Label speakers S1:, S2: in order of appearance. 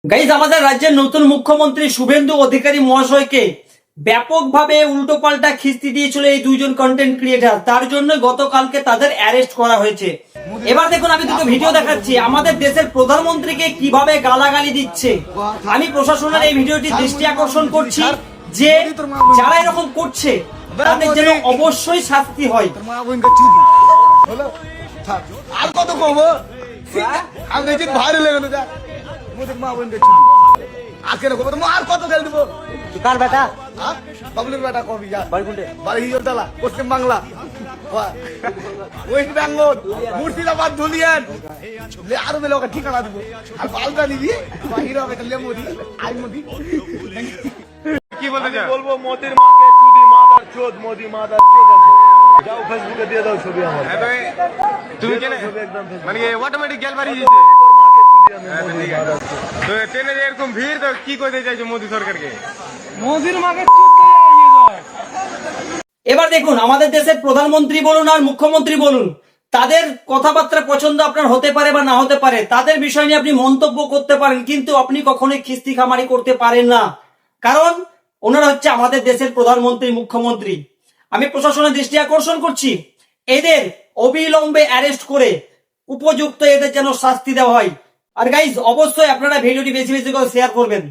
S1: Guys, আমাদের রাজ্যের নতুন মুখ্যমন্ত্রী শুভেন্দু অধিকারী মহাশয়কে ব্যাপকভাবে উল্টোপাল্টা খিস্তি দিয়েছিল এই দুইজন কন্টেন্ট ক্রিয়েটার। তার জন্য গতকালকে তাদের অ্যারেস্ট করা হয়েছে। এবার দেখুন, আমি দুটো ভিডিও দেখাচ্ছি আমাদের দেশের প্রধানমন্ত্রীকে কিভাবে গালাগালি দিচ্ছে। আমি প্রশাসনের এই ভিডিওটি দৃষ্টি আকর্ষণ করছি যে যারা এরকম করছে তাদের যেন অবশ্যই শাস্তি হয়।
S2: আর কত কব আমি দেখছি ভাইরাল হয়ে গেল। মোদের মা বোনকে আজকে না কব তো আর কত খেল দিব।
S3: কার বেটা?
S2: বাবুলের বেটা কবি যা
S3: বাড়ি কোনটা?
S2: বাড়ি হিজলতলা, পশ্চিম বাংলা, ওয়েস্ট বেঙ্গল, মুর্শিদাবাদ, ধুলিয়ান। আরো মেলে ওকে ঠিকানা দিব আর পাল্টা দিবি বাহির হবে লেমুদি আইমুদি।
S4: কি বলতে চাও?
S5: বলবো মোদির মাকে চুদি মাদার চোদ, মোদি মাদার চোদ আছে। যাও ফেসবুকে দিয়ে দাও ছবি আমার।
S4: তুমি কেন
S5: একদম
S4: মানে অটোমেটিক গ্যাল বাড়ি দিতে
S5: মাকে চুদি আমি মোদি মাদার চোদ।
S4: তো ট্রেনে যে এরকম ভিড়, তো কি করতে চাইছো মোদী সরকারকে?
S1: এবার দেখুন, আমাদের দেশের প্রধানমন্ত্রী বলুন আর মুখ্যমন্ত্রী বলুন, তাদের কথাবার্তা পছন্দ আপনার হতে পারে বা না হতে পারে, তাদের বিষয় নিয়ে আপনি মন্তব্য করতে পারেন, কিন্তু আপনি কখনোই খিস্তি খামারি করতে পারেন না, কারণ ওনারা হচ্ছে আমাদের দেশের প্রধানমন্ত্রী মুখ্যমন্ত্রী। আমি প্রশাসনের দৃষ্টি আকর্ষণ করছি, এদের অবিলম্বে অ্যারেস্ট করে উপযুক্ত এদের যেন শাস্তি দেওয়া হয়। আর গাইজ, অবশ্যই আপনারা ভিডিওটি বেশি বেশি করে শেয়ার করবেন।